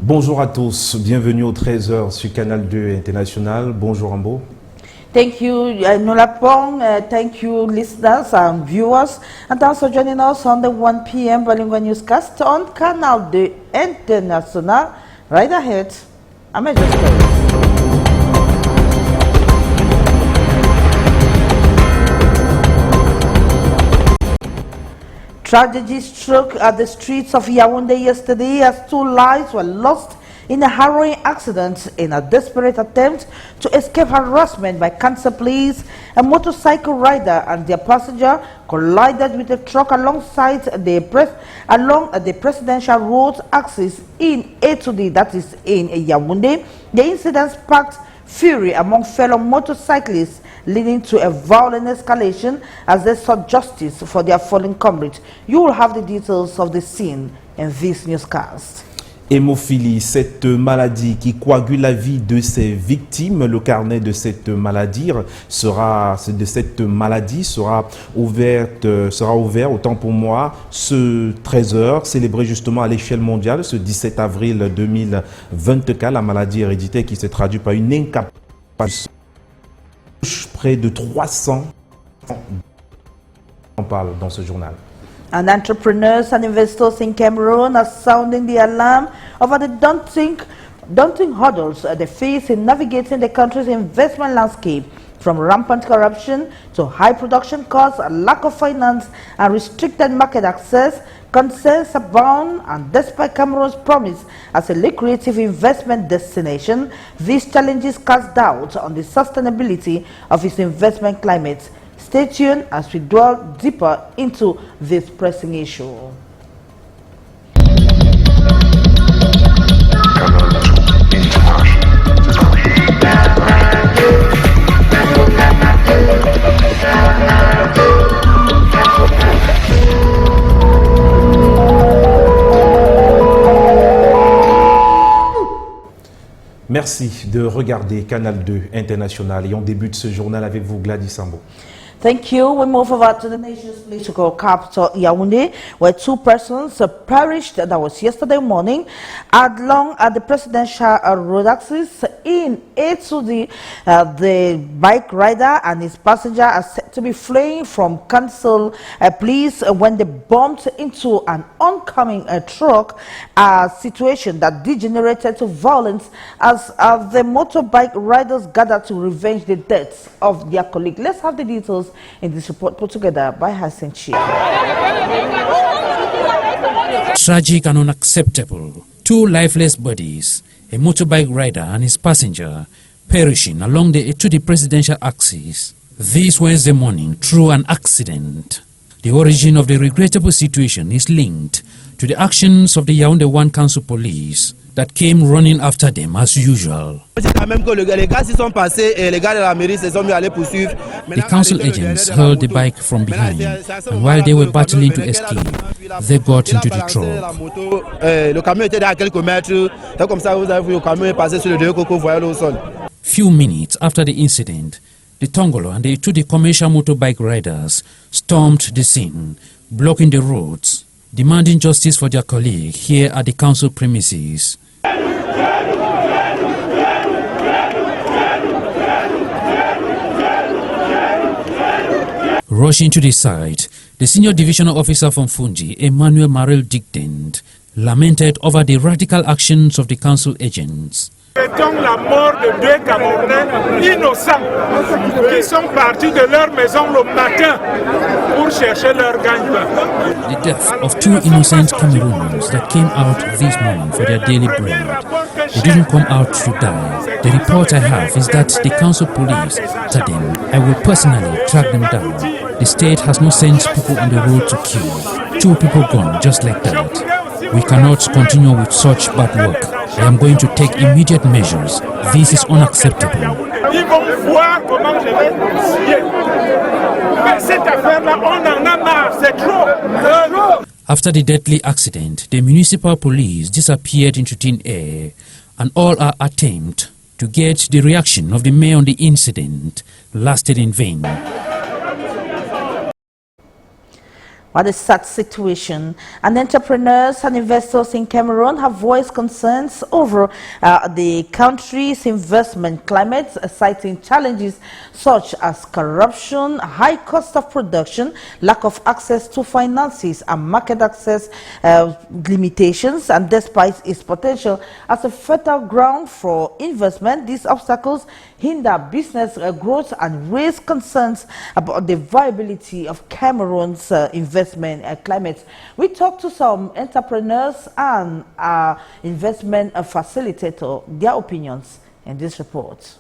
Bonjour à tous, bienvenue au 13h sur Canal 2 International. Bonjour Ambo. Thank you, Nolapong. Thank you, listeners and viewers. And thanks for joining us on the 1 p.m. bilingual newscast on Canal 2 International. Right ahead, I'm a Tragedy struck at the streets of Yaoundé yesterday as 2 lives were lost in a harrowing accident in a desperate attempt to escape harassment by Cancer Police. A motorcycle rider and their passenger collided with a truck alongside along the presidential road axis in Etudi, that is in Yaoundé. The incident sparked fury among fellow motorcyclists, leading to a violent escalation as they sought justice for their fallen comrades. You will have the details of the scene in this newscast. Hémophilie, cette maladie qui coagule la vie de ses victimes. Le carnet de cette maladie sera ouvert autant pour moi ce 13h, célébré justement à l'échelle mondiale ce 17 avril 2024. La maladie héréditaire qui se traduit par une incapacité. Près de 300. On parle dans ce journal. And entrepreneurs and investors in Cameroon are sounding the alarm over the daunting hurdles they face in navigating the country's investment landscape, from rampant corruption to high production costs, a lack of finance, and restricted market access. Concerns abound, and despite Cameroon's promise as a lucrative investment destination, these challenges cast doubt on the sustainability of its investment climate. Stay tuned as we delve deeper into this pressing issue. Merci de regarder Canal 2 International et on débute ce journal avec vous, Gladys Sambo. Thank you. We move over to the nation's political capital, Yaoundé, where 2 persons perished. That was yesterday morning along at the presidential road axis in Etudi. The bike rider and his passenger are said to be fleeing from Council Police when they bumped into an oncoming truck, a situation that degenerated to violence as the motorbike riders gathered to revenge the deaths of their colleague. Let's have the details in this report put together by Hassan Chief. Tragic and unacceptable. 2 lifeless bodies, a motorbike rider and his passenger, perishing along the Etudi presidential axis. This Wednesday morning through an accident. The origin of the regrettable situation is linked to the actions of the Yaoundé 1 Council Police that came running after them as usual. The council agents held the bike from behind, and while they were battling to escape, they got into the truck. Few minutes after the incident, the Tongolo and the Etudi commercial motorbike riders stormed the scene, blocking the roads, demanding justice for their colleague here at the council premises. Rushing to the site, the senior divisional officer from Fungi, Emmanuel Marel Digdend, lamented over the radical actions of the council agents. La mort de 2 Camerounais innocents qui sont partis de leur maison le matin pour chercher leur gagne-pain. The death of 2 innocent Cameroonians that came out this morning for their daily bread. They didn't come out to die. The report I have is that the council police told them I will personally track them down. The state has not sent people on the road to kill. 2 people gone just like that. We cannot continue with such bad work. I am going to take immediate measures. This is unacceptable. Ils vont voir comment je vais scier. Mais cette affaire-là, on en a marre, c'est trop. After the deadly accident, the municipal police disappeared into thin air, and all our attempt to get the reaction of the mayor on the incident lasted in vain. by the sad situation, and entrepreneurs and investors in Cameroon have voiced concerns over the country's investment climate, citing challenges such as corruption, high cost of production, lack of access to finances, and market access limitations. And despite its potential as a fertile ground for investment, these obstacles hinder business growth and raise concerns about the viability of Cameroon's investment climate. We talked to some entrepreneurs and investment facilitator, their opinions in this report.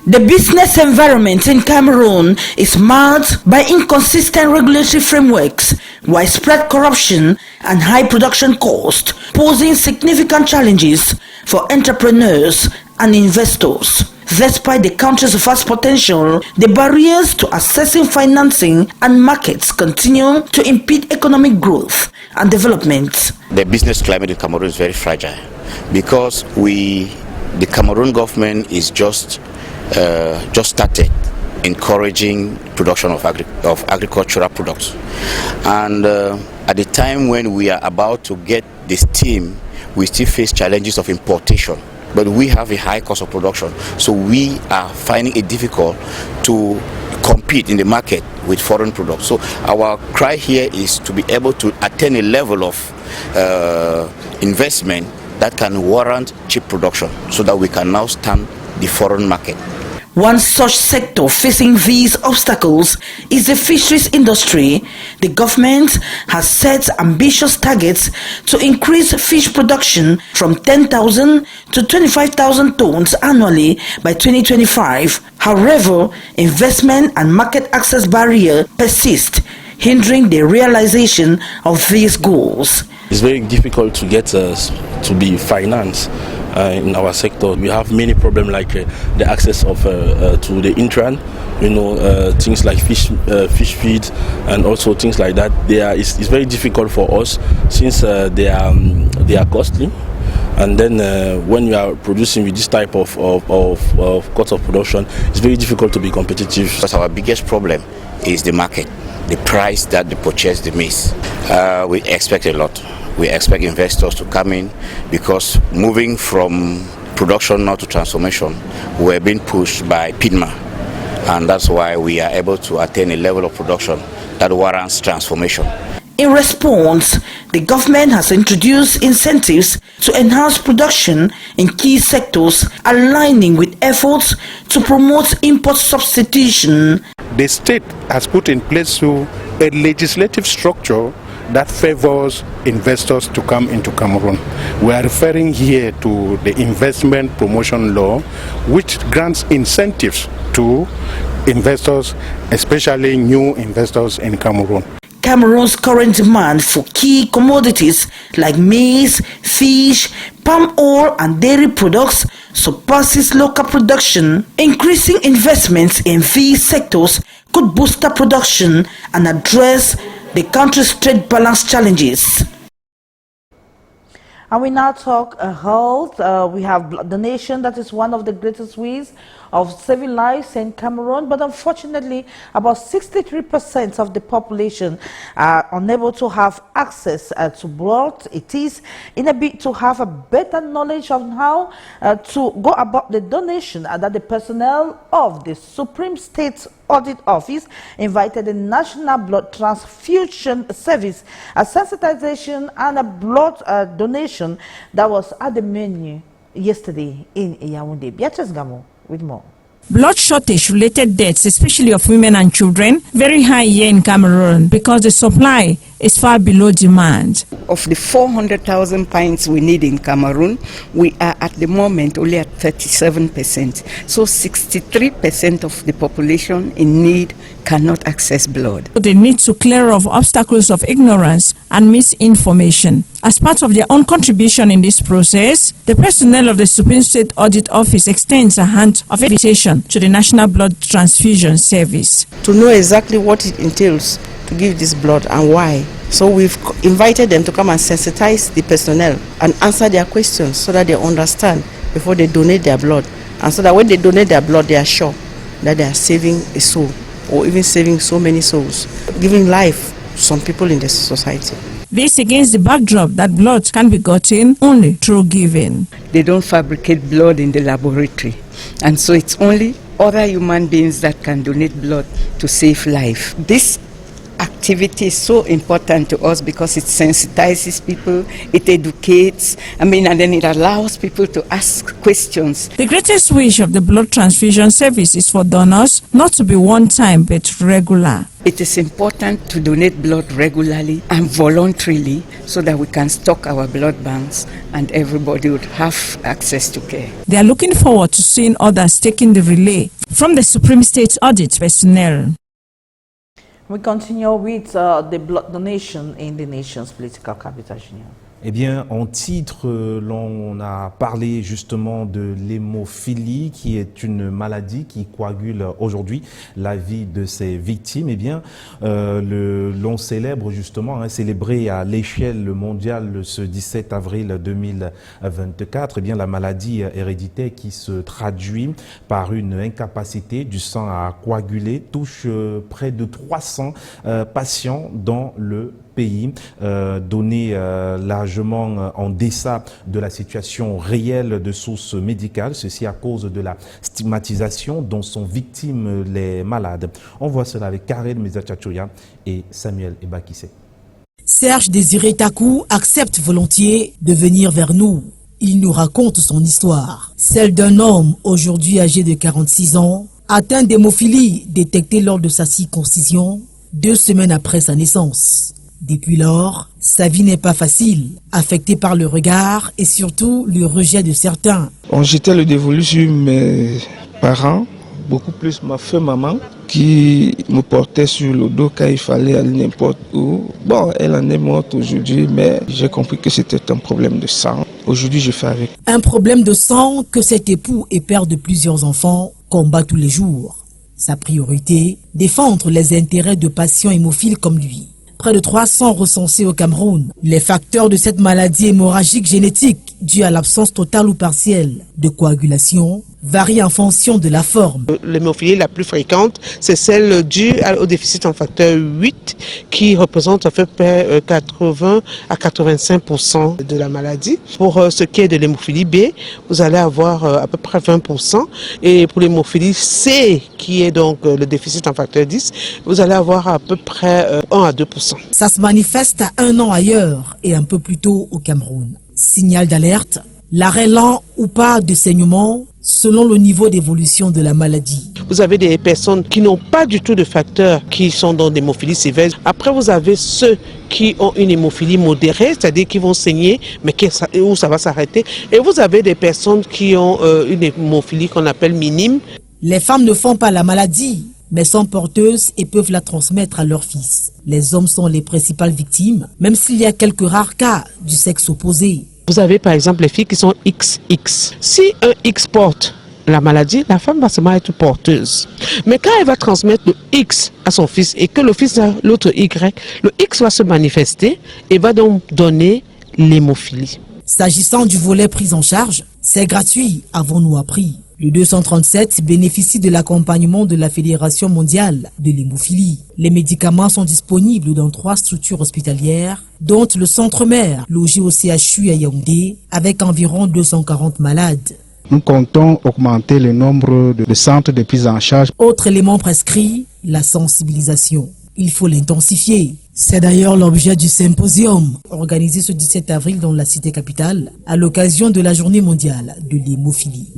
The business environment in Cameroon is marred by inconsistent regulatory frameworks, widespread corruption, and high production costs, posing significant challenges for entrepreneurs and investors. Despite the country's vast potential, the barriers to accessing financing and markets continue to impede economic growth and development. The business climate in Cameroon is very fragile because the Cameroon government is just started encouraging production of agricultural products, and at the time when we are about to get the steam, we still face challenges of importation. But we have a high cost of production, so we are finding it difficult to compete in the market with foreign products. So our cry here is to be able to attain a level of investment that can warrant cheap production, so that we can now stand the foreign market. One such sector facing these obstacles is the fisheries industry. The government has set ambitious targets to increase fish production from 10,000 to 25,000 tons annually by 2025. However, investment and market access barriers persist, hindering the realization of these goals. It's very difficult to get to be financed in our sector. We have many problems like the access of to the intrant, things like fish feed and also things like that. It's very difficult for us since they are costly. And then when you are producing with this type of cost of production, it's very difficult to be competitive. Because our biggest problem is the market, the price that they purchase the maize. We expect a lot. We expect investors to come in because moving from production now to transformation, we're being pushed by PIDMA, and that's why we are able to attain a level of production that warrants transformation. In response, the government has introduced incentives to enhance production in key sectors, aligning with efforts to promote import substitution. The state has put in place a legislative structure that favors investors to come into Cameroon. We are referring here to the investment promotion law, which grants incentives to investors, especially new investors in Cameroon. Cameroon's current demand for key commodities like maize, fish, palm oil and dairy products surpasses local production. Increasing investments in these sectors could boost production and address the country's trade balance challenges. And we now talk health. We have blood donation. That is one of the greatest ways of saving lives in Cameroon. But unfortunately, about 63% of the population are unable to have access to blood. It is in a bid to have a better knowledge on how to go about the donation that the personnel of the Supreme State Audit Office invited the National Blood Transfusion Service, a sensitization and a blood donation that was at the menu yesterday in Yaoundé. Beatrice Gamo with more. Blood shortage-related deaths, especially of women and children, very high here in Cameroon because the supply is far below demand. Of the 400,000 pints we need in Cameroon, we are at the moment only at 37%. So 63% of the population in need cannot access blood. They need to clear off obstacles of ignorance and misinformation. As part of their own contribution in this process, the personnel of the Supreme State Audit Office extends a hand of invitation to the National Blood Transfusion Service. To know exactly what it entails to give this blood and why. So we've invited them to come and sensitize the personnel and answer their questions so that they understand before they donate their blood. And so that when they donate their blood, they are sure that they are saving a soul or even saving so many souls, giving life some people in the society. This against the backdrop that blood can be gotten only through giving. They don't fabricate blood in the laboratory, and so it's only other human beings that can donate blood to save life. This activity is so important to us because it sensitizes people, it educates, and then it allows people to ask questions. The greatest wish of the blood transfusion service is for donors not to be one time but regular. It is important to donate blood regularly and voluntarily so that we can stock our blood banks and everybody would have access to care. They are looking forward to seeing others taking the relay from the Supreme State Audit personnel. We continue with the blood donation in the nation's political capital. Eh bien, en titre, l'on a parlé justement de l'hémophilie, qui est une maladie qui coagule aujourd'hui la vie de ses victimes. Eh bien, l'on célèbre justement, célébré à l'échelle mondiale ce 17 avril 2024, eh bien, la maladie héréditaire qui se traduit par une incapacité du sang à coaguler touche près de 300 patients dans le pays, donné largement en deçà de la situation réelle de sources médicales, ceci à cause de la stigmatisation dont sont victimes les malades. On voit cela avec Karen Mezachachoya et Samuel Ebakissé. Serge Désiré Takou accepte volontiers de venir vers nous. Il nous raconte son histoire, celle d'un homme aujourd'hui âgé de 46 ans, atteint d'hémophilie détectée lors de sa circoncision 2 semaines après sa naissance. Depuis lors, sa vie n'est pas facile, affectée par le regard et surtout le rejet de certains. On jetait le dévolu sur mes parents, beaucoup plus ma femme maman, qui me portait sur le dos quand il fallait aller n'importe où. Bon, elle en est morte aujourd'hui, mais j'ai compris que c'était un problème de sang. Aujourd'hui, je fais avec. Un problème de sang que cet époux et père de plusieurs enfants combat tous les jours. Sa priorité, défendre les intérêts de patients hémophiles comme lui. Près de 300 recensés au Cameroun. Les facteurs de cette maladie hémorragique génétique, due à l'absence totale ou partielle de coagulation, varient en fonction de la forme. L'hémophilie la plus fréquente, c'est celle due au déficit en facteur 8, qui représente à peu près 80 à 85% de la maladie. Pour ce qui est de l'hémophilie B, vous allez avoir à peu près 20%. Et pour l'hémophilie C, qui est donc le déficit en facteur 10, vous allez avoir à peu près 1 à 2%. Ça se manifeste à 1 an ailleurs et un peu plus tôt au Cameroun. Signal d'alerte, l'arrêt lent ou pas de saignement selon le niveau d'évolution de la maladie. Vous avez des personnes qui n'ont pas du tout de facteurs qui sont dans l'hémophilie sévère. Après, vous avez ceux qui ont une hémophilie modérée, c'est-à-dire qui vont saigner, mais où ça va s'arrêter. Et vous avez des personnes qui ont une hémophilie qu'on appelle minime. Les femmes ne font pas la maladie, mais sont porteuses et peuvent la transmettre à leurs fils. Les hommes sont les principales victimes, même s'il y a quelques rares cas du sexe opposé. Vous avez par exemple les filles qui sont XX. Si un X porte la maladie, la femme va seulement être porteuse. Mais quand elle va transmettre le X à son fils et que le fils a l'autre Y, le X va se manifester et va donc donner l'hémophilie. S'agissant du volet prise en charge, c'est gratuit, avons-nous appris. Le 237 bénéficie de l'accompagnement de la Fédération mondiale de l'hémophilie. Les médicaments sont disponibles dans 3 structures hospitalières, dont le Centre Mère, logé au CHU à Yaoundé, avec environ 240 malades. Nous comptons augmenter le nombre de centres de prise en charge. Autre élément prescrit, la sensibilisation. Il faut l'intensifier. C'est d'ailleurs l'objet du symposium organisé ce 17 avril dans la cité capitale à l'occasion de la journée mondiale de l'hémophilie.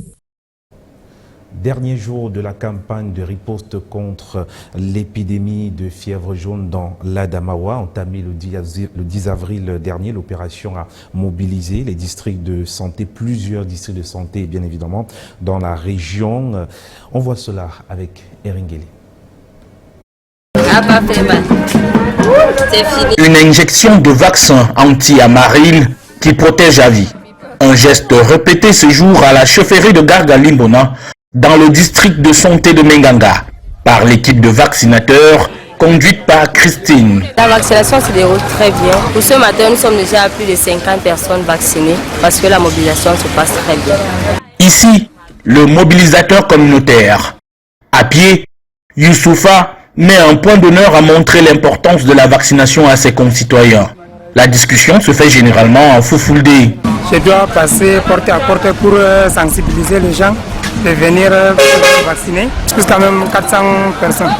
Dernier jour de la campagne de riposte contre l'épidémie de fièvre jaune dans l'Adamawa, entamée le 10 avril dernier. L'opération a mobilisé les districts de santé, plusieurs districts de santé bien évidemment dans la région. On voit cela avec Eringeli. Une injection de vaccin anti-amaril qui protège à vie. Un geste répété ce jour à la chefferie de Gargalimbona dans le district de santé de Menganga par l'équipe de vaccinateurs conduite par Christine. La vaccination se déroule très bien. Pour ce matin, nous sommes déjà à plus de 50 personnes vaccinées parce que la mobilisation se passe très bien. Ici, le mobilisateur communautaire. À pied, Youssoufa met un point d'honneur à montrer l'importance de la vaccination à ses concitoyens. La discussion se fait généralement en Foufoulde. Je dois passer porte à porte pour sensibiliser les gens de venir vacciner. C'est quand même 400 personnes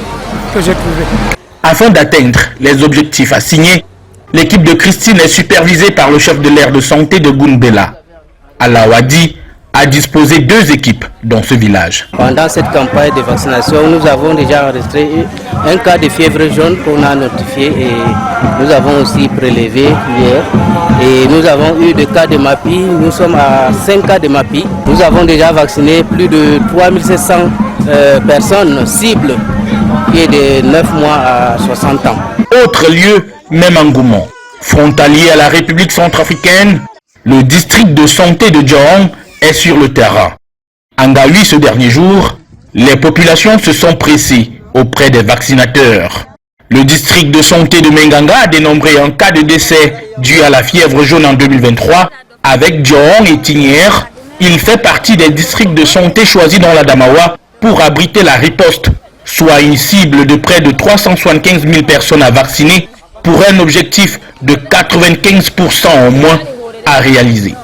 que j'ai trouvées. Afin d'atteindre les objectifs assignés, l'équipe de Christine est supervisée par le chef de l'aire de santé de Gunbela. Alawadi a disposé 2 équipes dans ce village. Pendant cette campagne de vaccination, nous avons déjà enregistré un cas de fièvre jaune qu'on a notifié et nous avons aussi prélevé hier. Et nous avons eu des cas de MAPI, nous sommes à 5 cas de MAPI. Nous avons déjà vacciné plus de 3700 personnes cibles qui est de 9 mois à 60 ans. Autre lieu, même engouement. Frontalier à la République centrafricaine, le district de santé de Djahong est sur le terrain. En Gaoui, ce dernier jour, les populations se sont pressées auprès des vaccinateurs. Le district de santé de Menganga a dénombré un cas de décès dû à la fièvre jaune en 2023. Avec Djahong et Tignière, il fait partie des districts de santé choisis dans la Damawa pour abriter la riposte, soit une cible de près de 375 000 personnes à vacciner pour un objectif de 95% au moins à réaliser.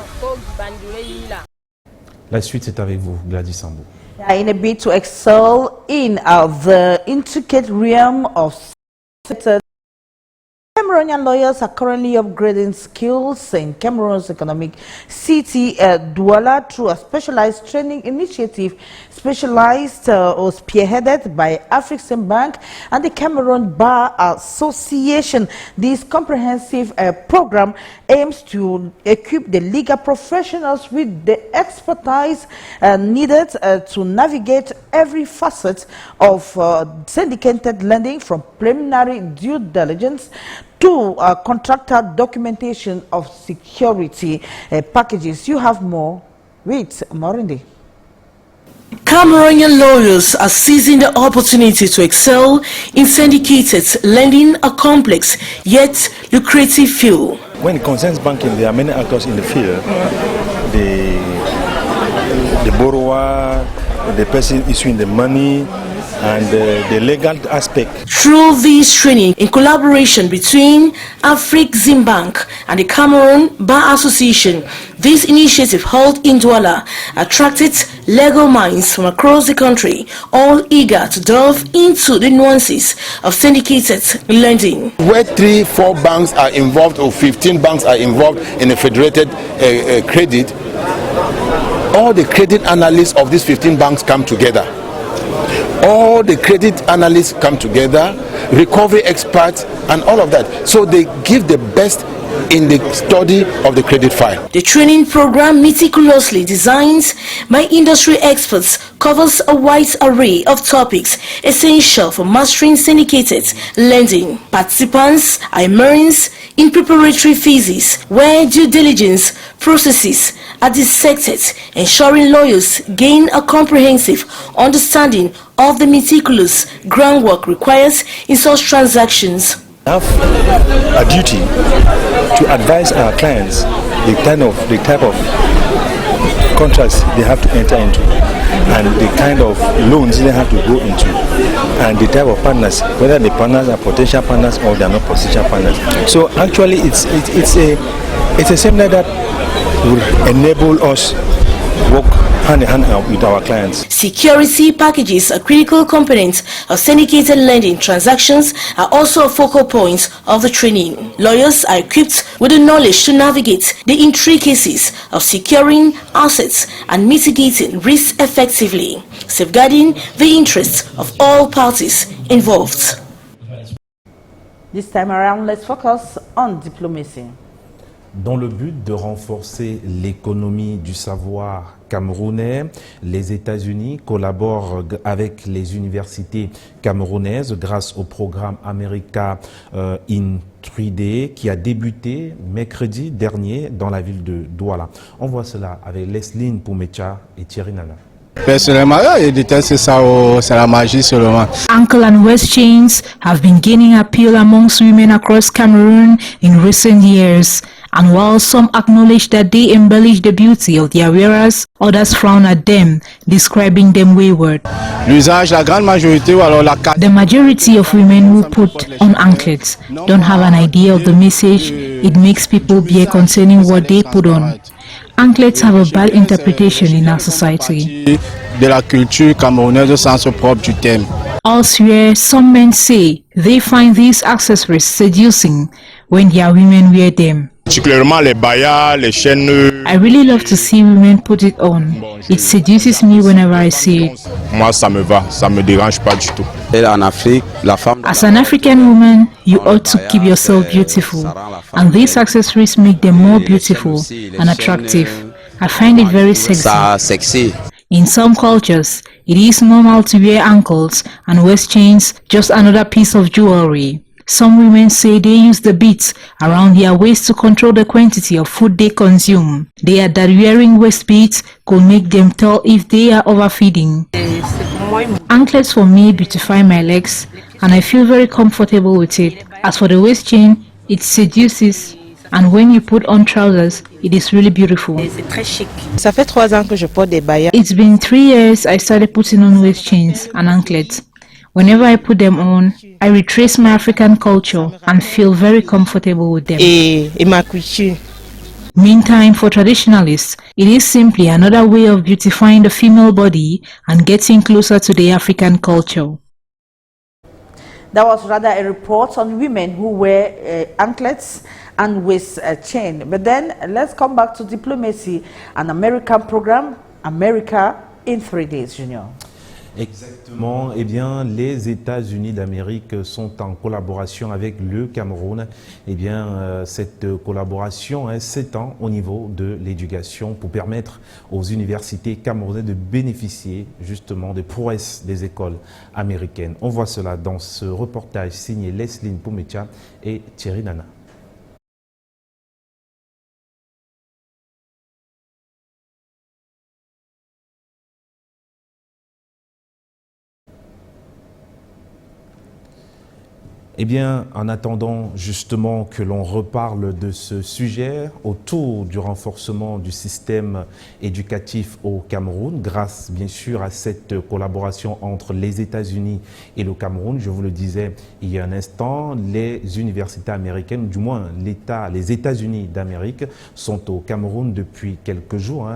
La suite, c'est avec vous, Gladys Sambou. In a bid to excel in the intricate realm of Cameroonian lawyers are currently upgrading skills in Cameroon's economic city, Douala, through a specialized training initiative spearheaded by Afreximbank and the Cameroon Bar Association. This comprehensive program aims to equip the legal professionals with the expertise needed to navigate every facet of syndicated lending, from preliminary due diligence to contractor documentation of security packages. You have more with Morindi. Cameroonian lawyers are seizing the opportunity to excel in syndicated lending, a complex yet lucrative field. When it concerns banking, there are many actors in the field. The borrower, the person issuing the money, and the legal aspect. Through this training, in collaboration between Afreximbank and the Cameroon Bar Association, this initiative held in Douala attracted legal minds from across the country, all eager to delve into the nuances of syndicated lending. Where 3-4 banks are involved or 15 banks are involved in a federated credit, all the credit analysts of these 15 banks come together. All the credit analysts come together, recovery experts, and all of that. So they give the best in the study of the credit file. The training program, meticulously designed by industry experts, covers a wide array of topics essential for mastering syndicated lending. Participants are immersed in preparatory phases where due diligence processes are dissected, ensuring lawyers gain a comprehensive understanding of the meticulous groundwork required in such transactions. We have a duty to advise our clients the type of contracts they have to enter into, and the kind of loans they have to go into, and the type of partners, whether the partners are potential partners or they are not potential partners. So actually, it's a seminar that will enable us work hand in hand with our clients. Security packages, a critical component of syndicated lending transactions, are also a focal point of the training. Lawyers are equipped with the knowledge to navigate the intricacies of securing assets and mitigating risks effectively, safeguarding the interests of all parties involved. This time around, let's focus on diplomacy. Dans le but de renforcer l'économie du savoir camerounais, les États-Unis collaborent avec les universités camerounaises grâce au programme America in 3D qui a débuté mercredi dernier dans la ville de Douala. On voit cela avec Leslie Poumecha et Thierry Nana. Personnellement, je déteste ça, c'est la magie seulement. Ankle and waist chains have been gaining appeal amongst women across Cameroon in recent years. And while some acknowledge that they embellish the beauty of their wearers, others frown at them, describing them wayward. The majority of women who put on anklets don't have an idea of the message it makes people bear concerning what they put on. Anklets have a bad interpretation in our society. Elsewhere, some men say they find these accessories seducing when their women wear them. I really love to see women put it on. It seduces me whenever I see it. As an African woman, you ought to keep yourself beautiful, and these accessories make them more beautiful and attractive. I find it very sexy. In some cultures, it is normal to wear ankles and waist chains, just another piece of jewelry. Some women say they use the beads around their waist to control the quantity of food they consume. They add that wearing waist beads could make them tell if they are overfeeding. Anklets for me beautify my legs, and I feel very comfortable with it. As for the waist chain, it seduces, and when you put on trousers, it is really beautiful. It's been 3 years I started putting on waist chains and anklets. Whenever I put them on, I retrace my African culture and feel very comfortable with them. Meantime, for traditionalists, it is simply another way of beautifying the female body and getting closer to the African culture. That was rather a report on women who wear anklets and waist chain. But then let's come back to diplomacy, an American program, America in 3 days, Junior. Exactement. Eh bien, les États-Unis d'Amérique sont en collaboration avec le Cameroun. Eh bien, cette collaboration s'étend au niveau de l'éducation pour permettre aux universités camerounaises de bénéficier justement des prouesses des écoles américaines. On voit cela dans ce reportage signé Leslie Poumecha et Thierry Nana. Eh bien, en attendant justement que l'on reparle de ce sujet autour du renforcement du système éducatif au Cameroun, grâce bien sûr à cette collaboration entre les États-Unis et le Cameroun, je vous le disais il y a un instant, les universités américaines, du moins les États-Unis d'Amérique sont au Cameroun depuis quelques jours,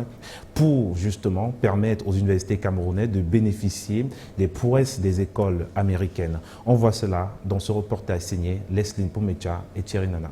pour justement permettre aux universités camerounaises de bénéficier des prouesses des écoles américaines. On voit cela dans ce reportage signé Leslie Poumecha et Thierry Nana.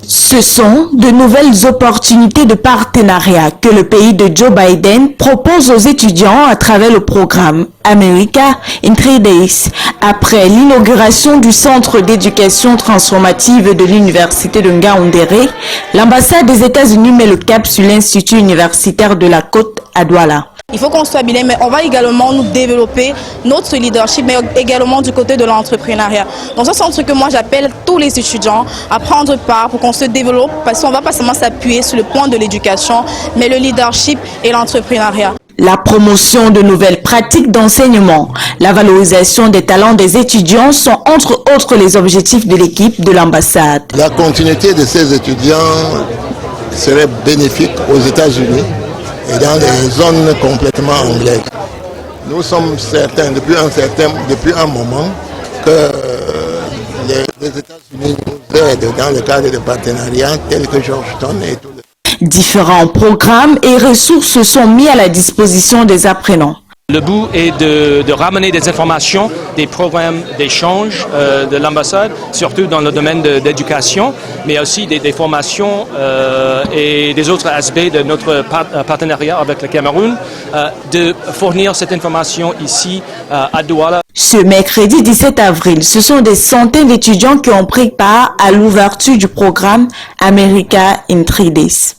Ce sont de nouvelles opportunités de partenariat que le pays de Joe Biden propose aux étudiants à travers le programme America in 3 Days. Après l'inauguration du centre d'éducation transformative de l'université de Ngaoundéré, l'ambassade des États-Unis met le cap sur l'institut universitaire de la Côte à Douala. Il faut qu'on soit bilingue, mais on va également nous développer notre leadership, mais également du côté de l'entrepreneuriat. Donc ça, c'est un truc que moi j'appelle tous les étudiants à prendre part pour qu'on se développe, parce qu'on ne va pas seulement s'appuyer sur le point de l'éducation, mais le leadership et l'entrepreneuriat. La promotion de nouvelles pratiques d'enseignement, la valorisation des talents des étudiants sont entre autres les objectifs de l'équipe de l'ambassade. La continuité de ces étudiants serait bénéfique aux États-Unis et dans les zones complètement anglaises. Nous sommes certains, depuis un moment, que les États-Unis nous aident dans le cadre de partenariats tels que Georgetown et tout. Différents programmes et ressources sont mis à la disposition des apprenants. Le but est de ramener des informations, des programmes d'échange de l'ambassade, surtout dans le domaine d'éducation, mais aussi des formations et des autres aspects de notre partenariat avec le Cameroun, de fournir cette information ici à Douala. Ce mercredi 17 avril, ce sont des centaines d'étudiants qui ont pris part à l'ouverture du programme America in 3 Days.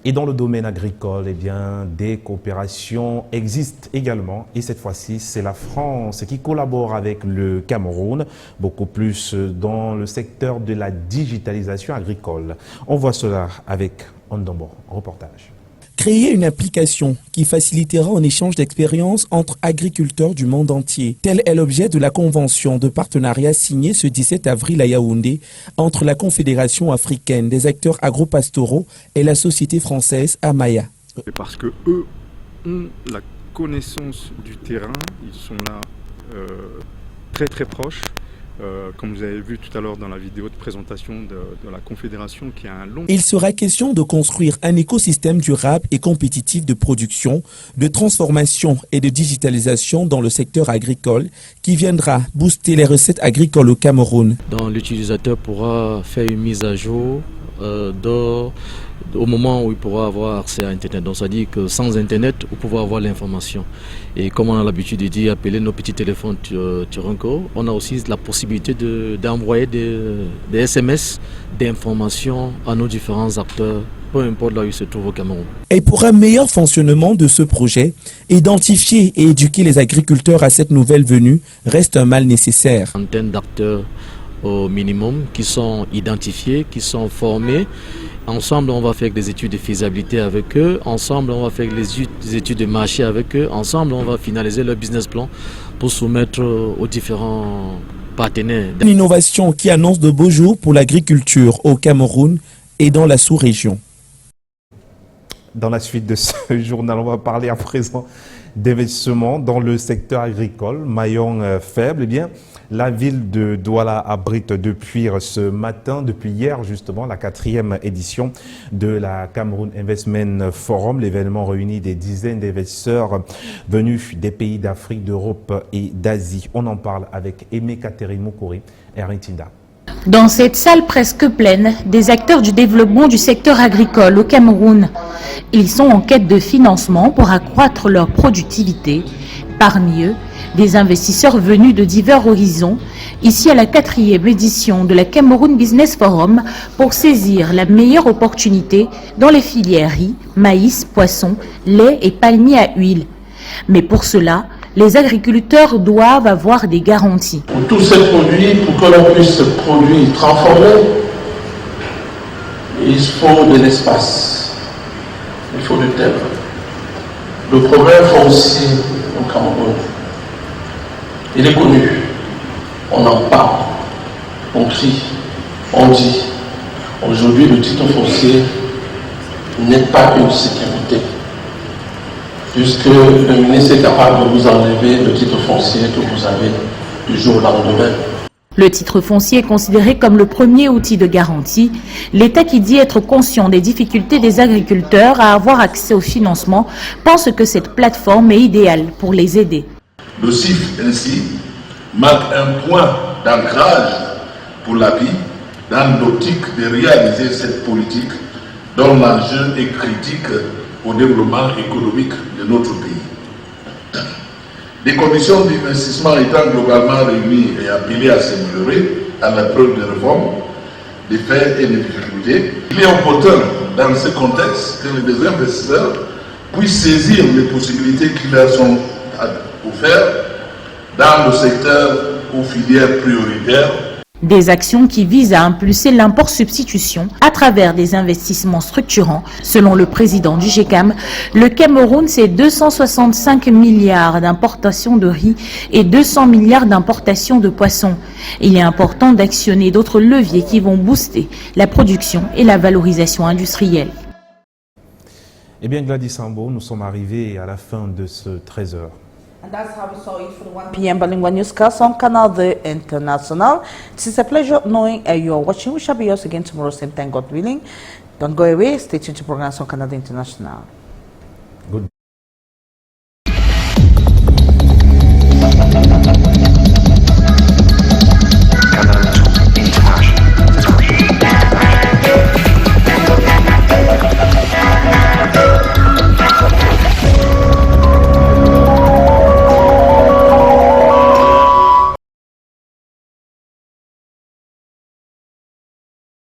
Et dans le domaine agricole, eh bien, des coopérations existent également. Et cette fois-ci, c'est la France qui collabore avec le Cameroun, beaucoup plus dans le secteur de la digitalisation agricole. On voit cela avec Ondombo, reportage. Créer une application qui facilitera un échange d'expériences entre agriculteurs du monde entier. Tel est l'objet de la convention de partenariat signée ce 17 avril à Yaoundé entre la Confédération africaine des acteurs agropastoraux et la société française Amaya. Parce que eux ont la connaissance du terrain, ils sont là très très proches. Comme vous avez vu tout à l'heure dans la vidéo de présentation de la Confédération qui a un long... Il sera question de construire un écosystème durable et compétitif de production, de transformation et de digitalisation dans le secteur agricole qui viendra booster les recettes agricoles au Cameroun. L'utilisateur pourra faire une mise à jour au moment où il pourra avoir accès à Internet. Donc ça dit que sans Internet, vous pouvez avoir l'information. Et comme on a l'habitude de dire, appeler nos petits téléphones Turanco, on a aussi la possibilité d'envoyer des SMS d'informations à nos différents acteurs, peu importe là où ils se trouvent au Cameroun. Et pour un meilleur fonctionnement de ce projet, identifier et éduquer les agriculteurs à cette nouvelle venue reste un mal nécessaire. Une centaine d'acteurs au minimum qui sont identifiés, qui sont formés. Ensemble, on va faire des études de faisabilité avec eux. Ensemble, on va faire des études de marché avec eux. Ensemble, on va finaliser leur business plan pour soumettre aux différents partenaires. Une innovation qui annonce de beaux jours pour l'agriculture au Cameroun et dans la sous-région. Dans la suite de ce journal, on va parler à présent d'investissement dans le secteur agricole, maillon faible. Eh bien, la ville de Douala abrite depuis ce matin, depuis hier justement, la 4e édition de la Cameroun Investment Forum. L'événement réunit des dizaines d'investisseurs venus des pays d'Afrique, d'Europe et d'Asie. On en parle avec Aimé Catherine Moukouri et Aritinda. Dans cette salle presque pleine, des acteurs du développement du secteur agricole au Cameroun. Ils sont en quête de financement pour accroître leur productivité. Parmi eux, des investisseurs venus de divers horizons, ici à la 4e édition de la Cameroun Business Forum, pour saisir la meilleure opportunité dans les filières riz, maïs, poisson, lait et palmiers à huile. Mais pour cela, les agriculteurs doivent avoir des garanties. Pour tous ces produits, pour que l'on puisse se produire, transformer, il faut de l'espace, il faut du terrain. Le problème foncier au Cameroun, il est connu, on en parle, on crie, on dit. Aujourd'hui, le titre foncier n'est pas une sécurité, puisque le ministre est capable de vous enlever le titre foncier que vous avez du jour au lendemain. Le titre foncier est considéré comme le premier outil de garantie. L'État, qui dit être conscient des difficultés des agriculteurs à avoir accès au financement, pense que cette plateforme est idéale pour les aider. Le CIF ainsi marque un point d'ancrage pour la vie dans l'optique de réaliser cette politique dont l'enjeu est critique au développement économique de notre pays. Les conditions d'investissement étant globalement réunies et appelées à s'améliorer à l'épreuve des réformes, des faits et des difficultés, il est opportun dans ce contexte que les investisseurs puissent saisir les possibilités qui leur sont offertes dans le secteur aux filières prioritaires. Des actions qui visent à impulser l'import-substitution à travers des investissements structurants. Selon le président du GECAM, le Cameroun, c'est 265 milliards d'importations de riz et 200 milliards d'importations de poissons. Il est important d'actionner d'autres leviers qui vont booster la production et la valorisation industrielle. Eh bien, Gladys Sambo, nous sommes arrivés à la fin de ce 13h. And that's how we saw it for the 1 p.m. Bilingual newscast on Canal D International. It is a pleasure knowing you are watching. We shall be yours again tomorrow, same time, God willing. Don't go away. Stay tuned to programs on Canal D International.